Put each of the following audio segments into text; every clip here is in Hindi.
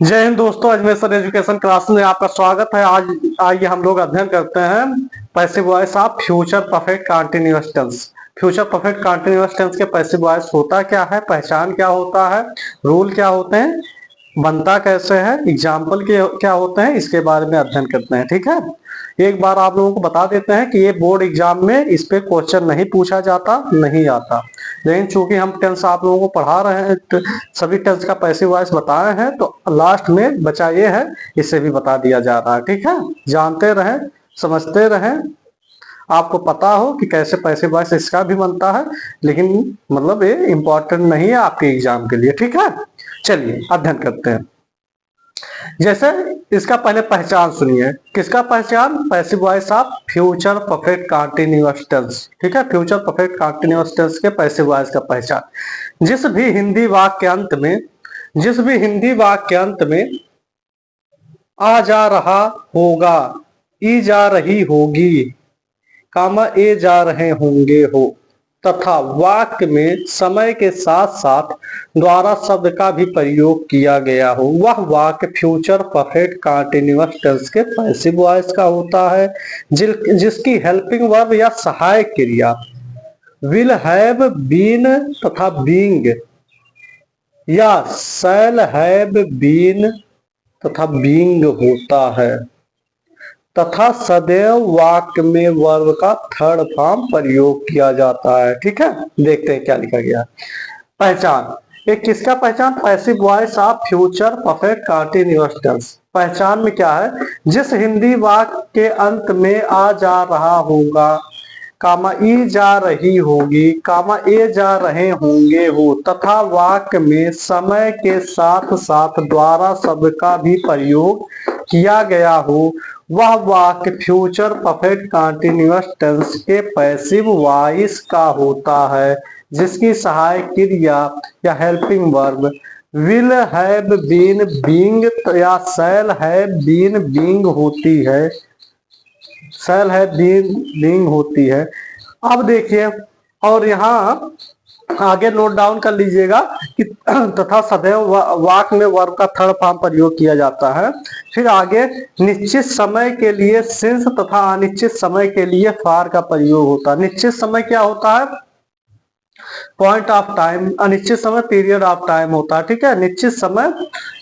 जय हिंद दोस्तों, अजमेर एजुकेशन क्लास में आपका स्वागत है। आज आइए हम लोग अध्ययन करते हैं passive voice of future perfect continuous tense. Future perfect continuous tense के पैसिव वॉइस होता क्या है, पहचान क्या होता है, रूल क्या होते हैं, बनता कैसे है, एग्जाम्पल के क्या होते हैं, इसके बारे में अध्ययन करते हैं। ठीक है, एक बार आप लोगों को बता देते हैं कि ये बोर्ड एग्जाम में इस पे क्वेश्चन नहीं पूछा जाता, नहीं आता। लेकिन चूंकि हम टेंस आप लोगों को पढ़ा रहे हैं, तो सभी टेंस का पैसिव वॉइस बताए हैं, तो लास्ट में बचा ये है, इसे भी बता दिया जा रहा है। ठीक है, जानते रहें, समझते रहें, आपको पता हो कि कैसे पैसिव वॉइस इसका भी बनता है, लेकिन मतलब ये इंपॉर्टेंट नहीं है आपके एग्जाम के लिए। ठीक है, चलिए अध्ययन करते हैं। जैसे इसका पहले पहचान सुनिए। किसका पहचान? Passive voice of future perfect continuous tense. ठीक है, फ्यूचर परफेक्ट कंटीन्यूअस टेंस के पैसिव वॉइस का पहचान। जिस भी हिंदी वाक्यांत में आ जा रहा होगा, ई जा रही होगी, कामा ए जा रहे होंगे हो, तथा वाक्य में समय के साथ साथ द्वारा शब्द का भी प्रयोग किया गया हो, वह वाक्य फ्यूचर परफेक्ट कंटीन्यूअस टेंस के पैसिव वॉइस का होता है। जिसकी हेल्पिंग वर्ब या सहायक क्रिया विल हैव बीन तथा बीइंग या शैल हैव बीन तथा बीइंग होता है, तथा सदैव वाक्य में वर्ब का थर्ड फॉर्म प्रयोग किया जाता है। ठीक है, देखते हैं क्या लिखा गया है। पहचान, ये किसका पहचान? Passive voice of future perfect continuous tense. पहचान में क्या है? जिस हिंदी वाक्य के अंत में आ जा रहा होगा, कामा ई जा रही होगी, कामा ए जा रहे होंगे हो, तथा वाक्य में समय के साथ साथ द्वारा शब्द का भी प्रयोग किया गया हो, वह वाक्य फ्यूचर परफेक्ट कंटीन्यूअस टेंस के पैसिव वॉइस का होता है। जिसकी सहायक क्रिया या helping verb will have been being या शैल हैव बीन बीइंग होती है, शैल हैव बीन बीइंग होती है। अब देखिए, और यहाँ आगे नोट डाउन कर लीजिएगा कि तथा सदैव वाक्य में वर्ब का थर्ड फॉर्म प्रयोग किया जाता है। फिर आगे निश्चित समय के लिए सिंस तथा अनिश्चित समय के लिए फार का प्रयोग होता है। निश्चित समय क्या होता है? Point of time. अनिश्चित समय पीरियड ऑफ टाइम होता है। ठीक है, निश्चित समय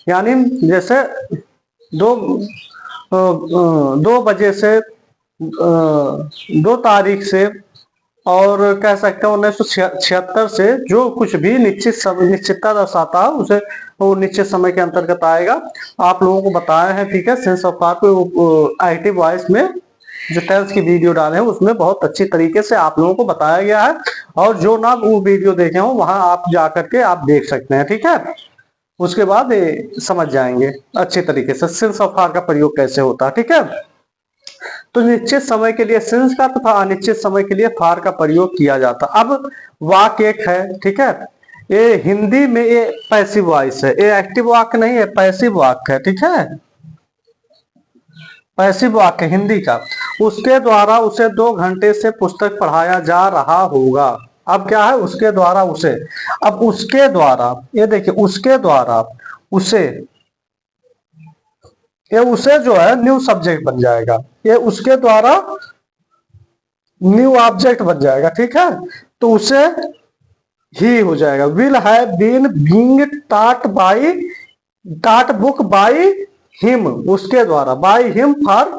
यानी जैसे दो 2 बजे से 2 तारीख से, और कह सकते हैं 1976 से, जो कुछ भी निश्चित समय निश्चितता दर्शाता है उसे वो निश्चित समय के अंतर्गत आएगा। आप लोगों को बताया है। ठीक है, sense of part active voice में जो टेंस की वीडियो डाले हैं उसमें बहुत अच्छी तरीके से आप लोगों को बताया गया है, और जो ना वो वीडियो देखे हो वहां आप जाकर के आप देख सकते हैं। ठीक है, उसके बाद समझ जाएंगे अच्छी तरीके से सेंस ऑफ पार्ट का प्रयोग कैसे होता है। ठीक है, तो निश्चित समय के लिए सिंस का तथा अनिश्चित समय के लिए फार का प्रयोग किया जाता। अब वाक्य एक है। ठीक है, ये हिंदी में ये पैसिव वॉइस है, ये एक्टिव वाक्य नहीं है, पैसिव वाक्य है। ठीक है, पैसिव वाक्य हिंदी का। उसके द्वारा उसे 2 घंटे से पुस्तक पढ़ाया जा रहा होगा। अब क्या है? उसके द्वारा उसे। अब उसके द्वारा, ये देखिए, उसके द्वारा उसे, ये उसे जो है न्यू सब्जेक्ट बन जाएगा, ये उसके द्वारा न्यू ऑब्जेक्ट बन जाएगा। ठीक है, तो उसे ही हो जाएगा। Will have been being taught book by him, उसके द्वारा, बाई हिम फॉर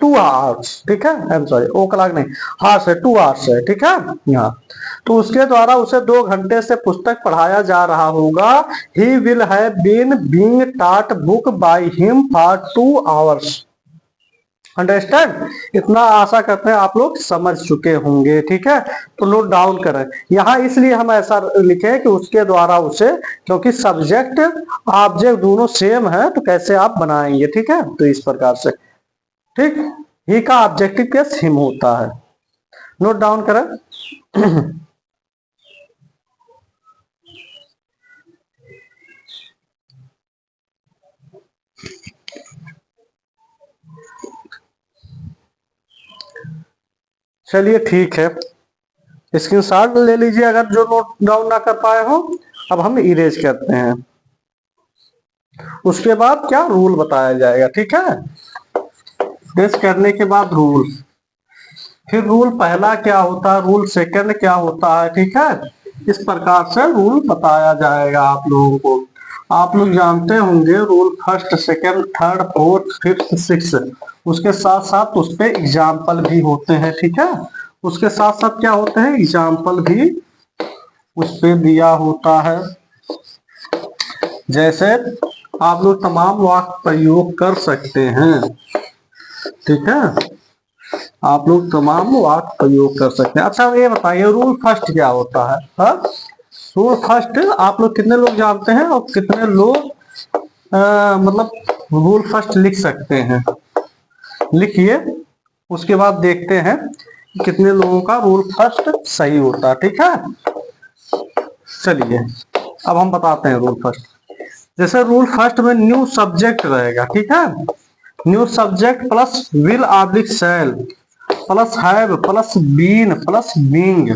2 आवर्स। ठीक है, I am sorry, o'clock नहीं, हार्स है, 2 आवर्स है। ठीक है, यहाँ तो उसके द्वारा उसे 2 घंटे से पुस्तक पढ़ाया जा रहा होगा। He will have been being taught book by him for 2 hours. Understand? इतना आशा करते हैं आप लोग समझ चुके होंगे। ठीक है, तो नोट डाउन करें। यहाँ इसलिए हम ऐसा लिखे कि उसके द्वारा उसे, क्योंकि सब्जेक्ट ऑब्जेक्ट दोनों सेम है, तो कैसे आप बनाएंगे। ठीक है, तो इस प्रकार से। ठीक, ही का ऑब्जेक्टिव केस हिम होता है। नोट डाउन करें। चलिए ठीक है, स्क्रीनशॉट ले लीजिए अगर जो नोट डाउन ना कर पाए हो। अब हम इरेज करते हैं। उसके बाद क्या रूल बताया जाएगा, ठीक है। टेस्ट करने के बाद रूल, फिर रूल पहला क्या होता है, रूल सेकंड क्या होता है, ठीक है। इस प्रकार से रूल बताया जाएगा आप लोगों को। आप लोग जानते होंगे rule first, second, third, fourth, fifth, six, उसके साथ साथ उस पे एग्जाम्पल भी होते हैं, ठीक है। उसके साथ साथ क्या होते हैं, एग्जाम्पल भी उस पे दिया होता है। जैसे आप लोग तमाम वाक्य प्रयोग कर सकते हैं, ठीक है। आप लोग तमाम वाक्य प्रयोग कर सकते हैं। अच्छा ये बताइए रूल फर्स्ट क्या होता है, हाँ। रूल फर्स्ट आप लोग कितने लोग जानते हैं और कितने लोग मतलब रूल फर्स्ट लिख सकते हैं, लिखिए। उसके बाद देखते हैं कितने लोगों का रूल फर्स्ट सही होता है, ठीक है। चलिए अब हम बताते हैं रूल फर्स्ट। जैसे रूल फर्स्ट में न्यू सब्जेक्ट रहेगा, ठीक है। New subject plus will oblique shall plus have plus been plus being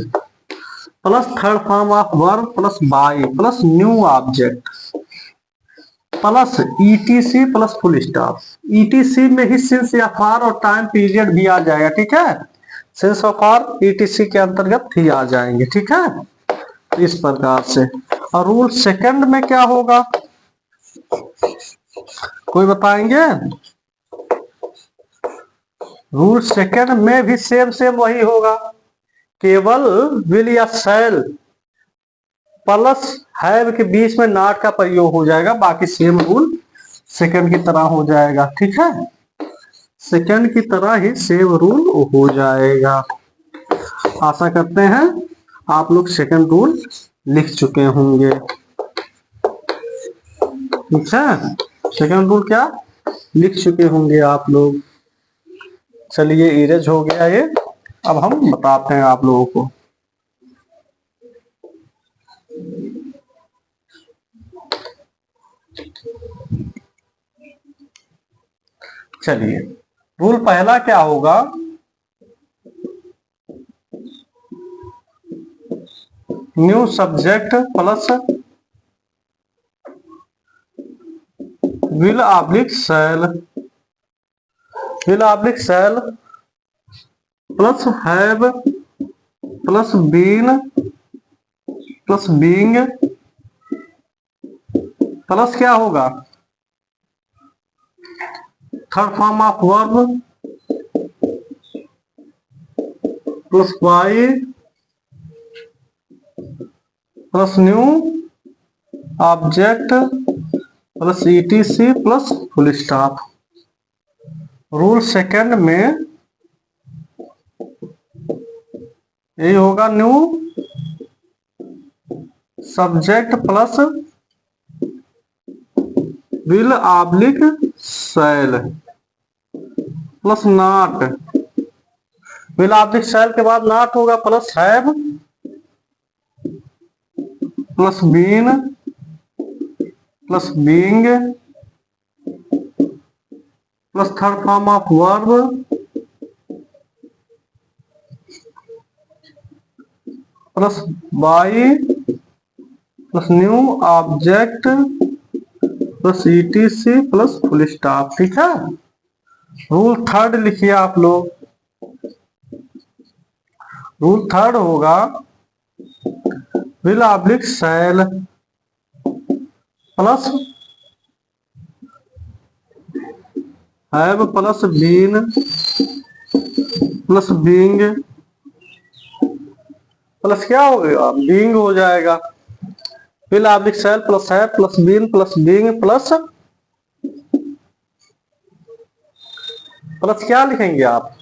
plus third form of verb plus by plus new object plus ETC plus full stop. ETC में ही सिंस या फॉर और टाइम पीरियड भी आ जाएगा, ठीक है। सिंस और फॉर ईटीसी के अंतर्गत ही आ जाएंगे, ठीक है। इस प्रकार से। और रूल सेकंड में क्या होगा, कोई बताएंगे। रूल सेकंड में भी सेम सेम वही होगा, केवल विल या शैल प्लस हैव के बीच में नॉट का प्रयोग हो जाएगा, बाकी सेम रूल सेकंड की तरह हो जाएगा, ठीक है। सेकंड की तरह ही सेम रूल हो जाएगा। आशा करते हैं आप लोग सेकंड रूल लिख चुके होंगे, ठीक है। सेकंड रूल क्या लिख चुके होंगे आप लोग। चलिए इरेज हो गया ये, अब हम बताते हैं आप लोगों को। चलिए रूल पहला क्या होगा, new subject plus will oblique shall, will oblique shall plus have plus been plus being plus क्या होगा, third form of verb plus by plus new object plus ETC plus full stop. Rule second में यही होगा, new subject plus will oblique shall plus not, will oblique shall के बाद नॉट होगा plus have plus been plus being plus third form of verb plus by plus new object plus ETC plus full stop, ठीक है। रूल थर्ड लिखिए आप लोग। रूल थर्ड होगा will oblique shall plus have plus been plus being plus क्या हो गया, बीइंग हो जाएगा। Will oblique shall plus have plus been plus being plus plus क्या लिखेंगे आप,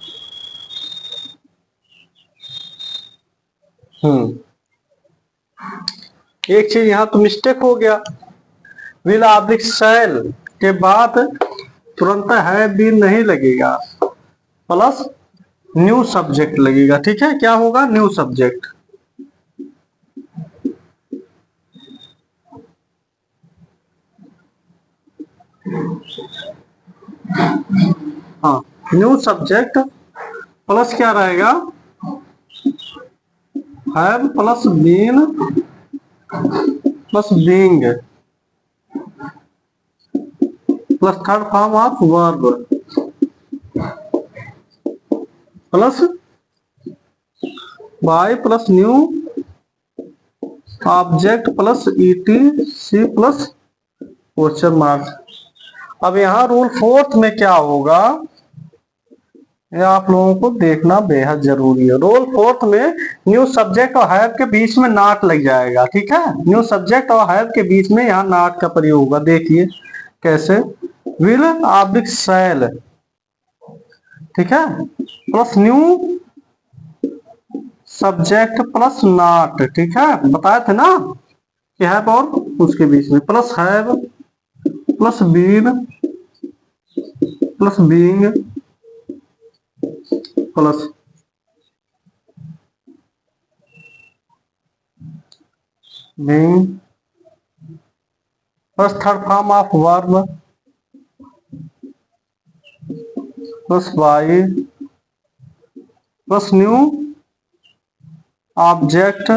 एक चीज यहां तो मिस्टेक हो गया। विल ऑब्लिक शैल के बाद तुरंत है बीन नहीं लगेगा, प्लस न्यू सब्जेक्ट लगेगा, ठीक है। क्या होगा, न्यू सब्जेक्ट। हाँ न्यू सब्जेक्ट प्लस क्या रहेगा, have plus been plus being plus third form of verb plus by plus new object plus ETC plus question mark. अब यहाँ रूल फोर्थ में क्या होगा, ये आप लोगों को देखना बेहद जरूरी है। रूल फोर्थ में न्यू सब्जेक्ट और हैव के बीच में नॉट लग जाएगा, ठीक है। न्यू सब्जेक्ट और हैव के बीच में यहाँ नॉट का प्रयोग होगा। देखिए कैसे, विल ऑब्लिक शैल, ठीक है, plus new subject plus not, ठीक है, बताए थे ना कि हैव और उसके बीच में plus have plus been plus being plus being plus third form of verb plus by plus new object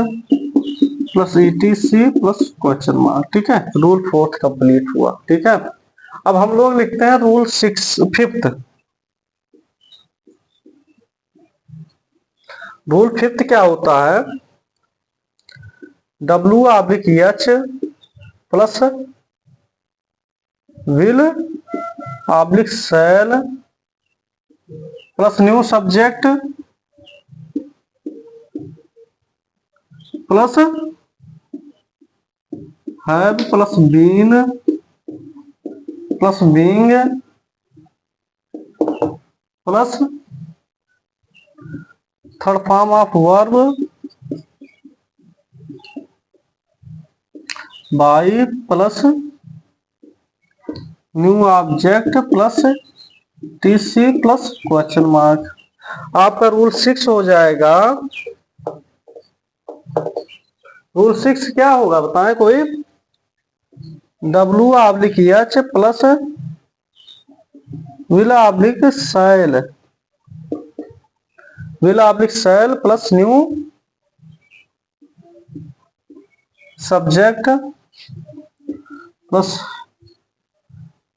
plus ETC plus question mark, ठीक है। रूल फोर्थ कंप्लीट हुआ, ठीक है। अब हम लोग लिखते हैं रूल फिफ्थ। रूल फिफ्थ क्या होता है, W oblique H plus will oblique shall plus new subject plus have plus been plus being plus third form of verb by plus new object plus TC plus question mark. आपका रूल 6 हो जाएगा। रूल 6 क्या होगा बताएं कोई, W oblique H plus will oblique shall, will oblique shall plus new subject plus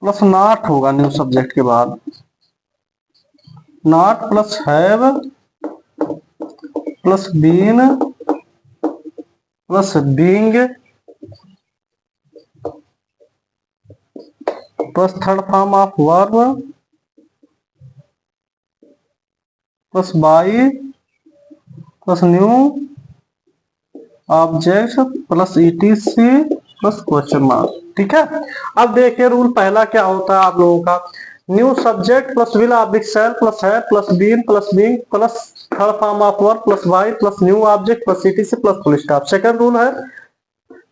plus not होगा न्यू सब्जेक्ट के बाद, not plus have plus been plus being plus third form of verb plus by plus new object plus ETC plus question mark, ठीक है। अब देखिए रूल पहला क्या होता है आप लोगों का, new subject plus will oblique shall plus have plus been plus being plus third form of verb plus by plus new object plus ETC plus full stop. Second rule है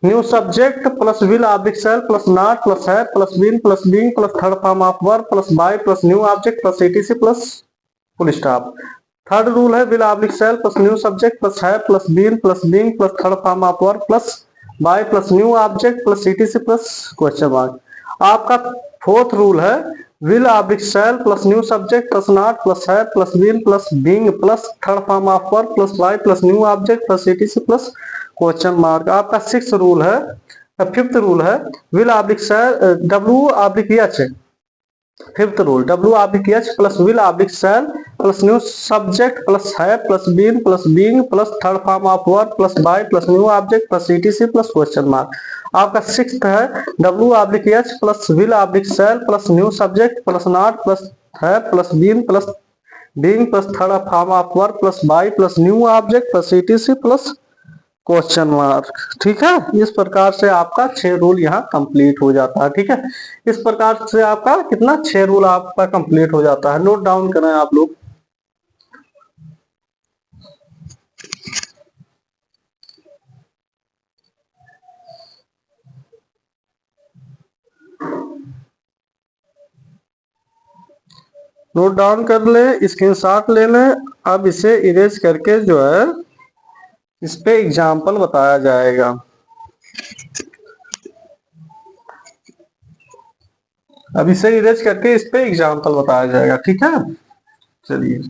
new subject plus will oblique shall plus not plus have plus been plus being plus third form of verb plus by plus new object plus ETC plus full stop. Third rule है will oblique shall plus new subject plus have plus been plus being plus third form of verb plus by plus new object plus ETC plus question mark. आपका फोर्थ रूल है will oblique shall plus new subject plus not plus have plus been plus being plus third form of verb plus by plus new object plus ETC plus question mark. आपका सिक्स्थ रूल है, फिफ्थ रूल है will oblique shall W oblique H, fifth rule W oblique H plus will oblique shall plus new subject plus have plus been plus being plus third form of verb plus by plus new object plus ETC plus question mark. आपका सिक्स्थ है W oblique H plus will oblique shall plus new subject plus not plus have plus been plus being plus third form of verb plus by plus new object plus ETC plus question mark, ठीक है। इस प्रकार से आपका 6 रूल यहाँ कंप्लीट हो जाता है, ठीक है। इस प्रकार से आपका कितना 6 रूल आपका कंप्लीट हो जाता है। नोट डाउन करें आप लोग। नोट डाउन कर ले, स्क्रीनशॉट ले लें। अब इसे इरेज करके जो है इस पे एग्जाम्पल बताया जाएगा। अब इसे इरेज करके इस पे एग्जाम्पल बताया जाएगा, ठीक है। चलिए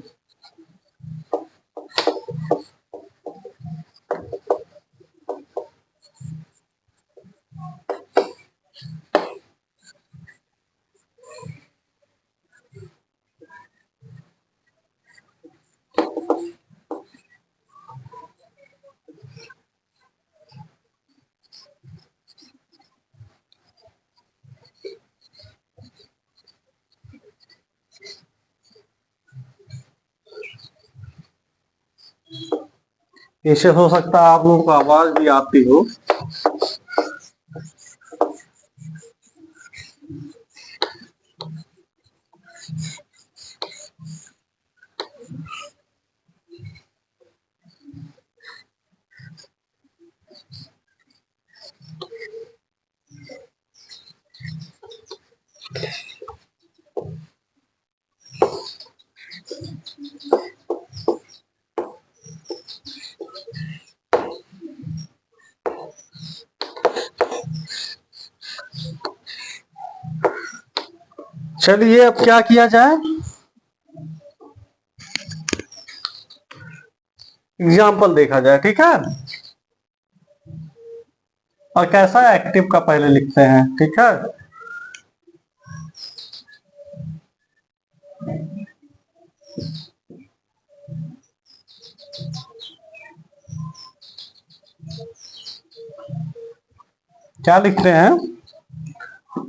ऐसे हो सकता है आप लोगों को आवाज भी आती हो। चलिए अब क्या किया जाए, एग्जाम्पल देखा जाए, ठीक है। और कैसा है एक्टिव का पहले लिखते हैं, ठीक है। क्या लिखते हैं,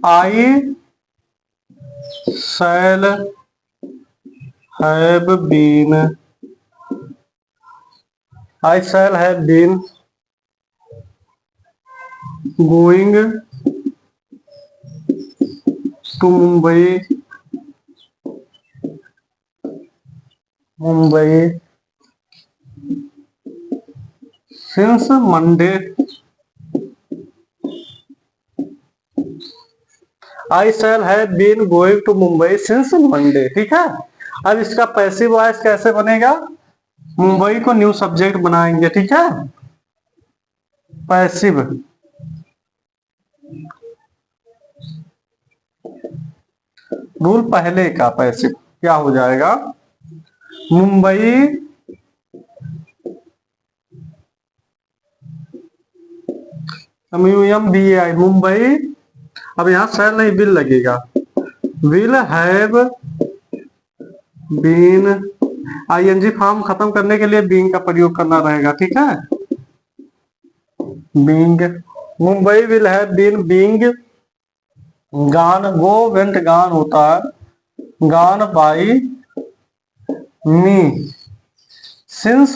I shall have been, I shall have been going to Mumbai, Mumbai since Monday, I shall have been going to Mumbai since Monday, ठीक है। अब इसका पैसिव वॉइस कैसे बनेगा, मुंबई को न्यू सब्जेक्ट बनाएंगे, ठीक है। पैसिव, रूल पहले का पैसिव क्या हो जाएगा, मुंबई MUMBAI मुंबई, अब यहां शैल नहीं विल लगेगा, will have been, ING form खत्म करने के लिए बीइंग का प्रयोग करना रहेगा, ठीक है। Being, Mumbai will have been being gone, go went gone होता है gone by me since,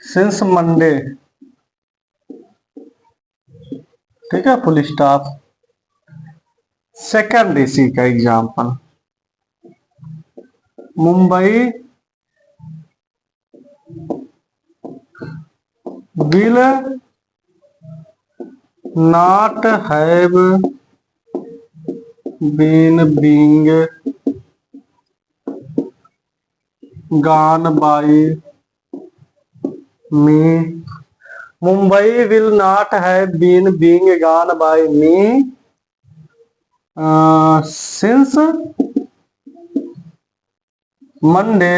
since Monday, ठीक है, फुल स्टॉप। सेकंड इसी का example, Mumbai will not have been being gone by me, Mumbai will not have been being gone by me since Monday,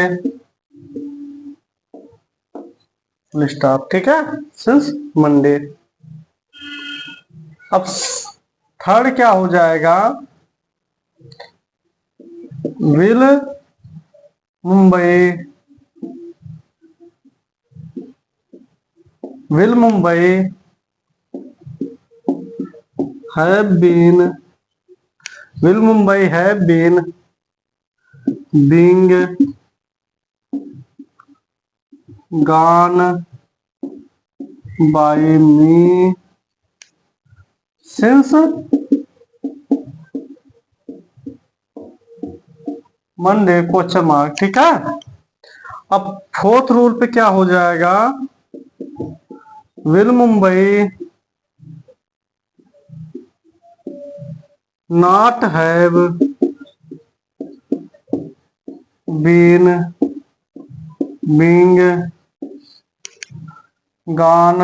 full stop, ठीक है, सिंस मंडे। अब थर्ड क्या हो जाएगा, will Mumbai, will Mumbai have been, will Mumbai have been being gone by me since Monday, question mark, ठीक है। अब फोर्थ रूल पे क्या हो जाएगा, will Mumbai not have been being gone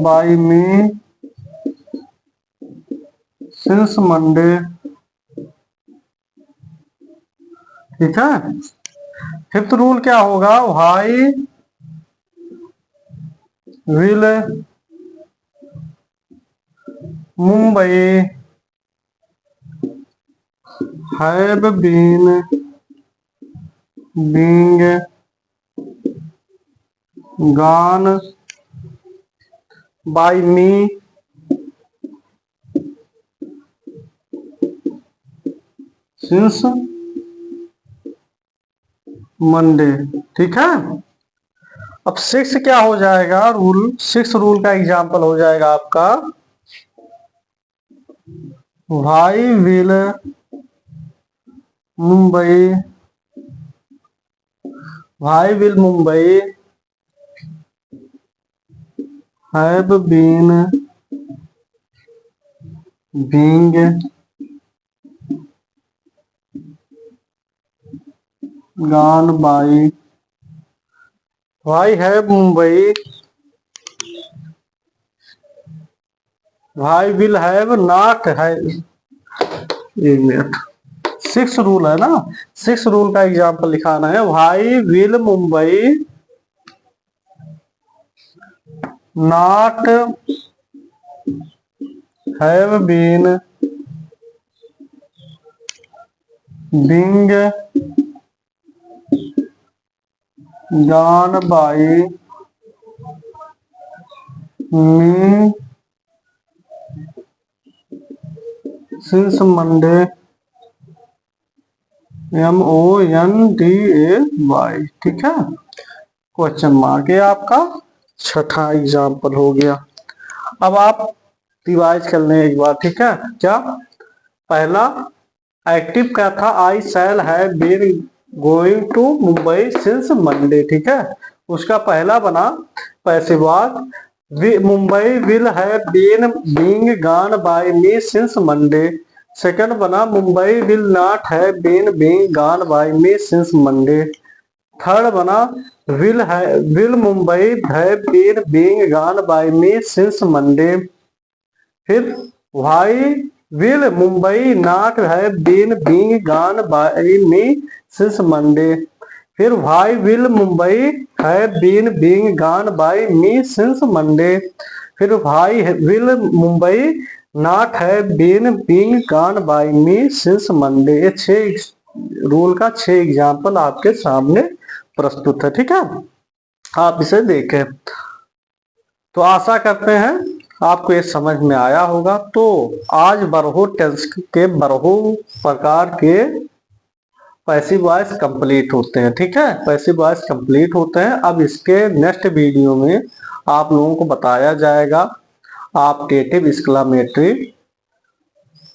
by me since Monday, ठीक है। फिफ्थ रूल क्या होगा, why will Mumbai have been being gone by me since Monday. ठीक है, अब सिक्स क्या हो जाएगा रूल, सिक्स रूल का एग्जाम्पल हो जाएगा आपका भाई विल मुंबई, भाई will Mumbai have been being gone by, भाई हैव मुंबई, भाई विल हैव नॉट है, एक मिनट, सिक्स रूल है ना, सिक्स रूल का एग्जाम्पल लिखाना है। भाई will Mumbai not have been being gone by me since Monday, MONDAY। ठीक है, क्वेश्चन मार्क है आपका छठा एग्जाम्पल हो गया। अब आप रिवाइज कर लें एक बार। ठीक है, क्या पहला एक्टिव क्या था, I shall have been going to Mumbai since Monday. ठीक है, उसका पहला बना passive voice, Mumbai will have been being gone by me since Monday. Second बना Mumbai will not have been being gone by me since Monday. Third बना will Mumbai have been being gone by me since Monday. फिर why will Mumbai not have been being gone by me since Monday. फिर why will Mumbai have been being gone by me since Monday. फिर why will Mumbai not have been being gone by me since Monday. ये 6 रूल का 6 एग्जाम्पल आपके सामने प्रस्तुत है। ठीक है, आप इसे देखें। तो आशा करते हैं आपको ये समझ में आया होगा। तो आज बरहू टेंस के बरहू प्रकार के पैसिव वॉइस कंप्लीट होते हैं। ठीक है, पैसिव वॉइस कंप्लीट होते हैं। अब इसके नेक्स्ट वीडियो में आप लोगों को बताया जाएगा ऑप्टेटिव, एक्सक्लेमेटरी,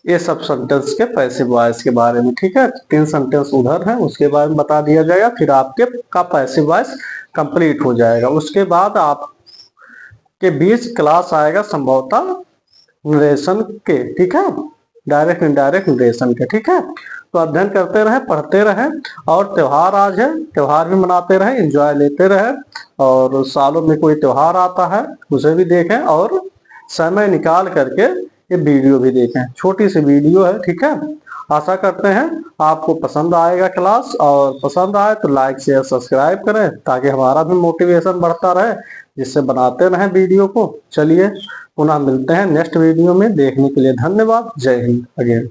ये सब सेंटेंस के पैसिव वॉइस के बारे में। ठीक है, 3 सेंटेंस उधर है, उसके बारे में बता दिया जाएगा। फिर आपके का पैसिव वॉइस कंप्लीट हो जाएगा। उसके बाद आपके बीच क्लास आएगा संभवतः नरेशन के। ठीक है, डायरेक्ट इनडायरेक्ट नरेशन के। ठीक है, तो अध्ययन करते रहे, पढ़ते रहे, और त्योहार आज है, त्योहार भी मनाते रहे, एंजॉय लेते रहे, और सालों में कोई त्योहार आता है उसे भी देखें, और समय निकाल करके ये वीडियो भी देखें। छोटी सी वीडियो है। ठीक है, आशा करते हैं आपको पसंद आएगा क्लास, और पसंद आए तो लाइक शेयर सब्सक्राइब करें ताकि हमारा भी मोटिवेशन बढ़ता रहे, जिससे बनाते रहें वीडियो को। चलिए पुनः मिलते हैं नेक्स्ट वीडियो में। देखने के लिए धन्यवाद। जय हिंद अगेन।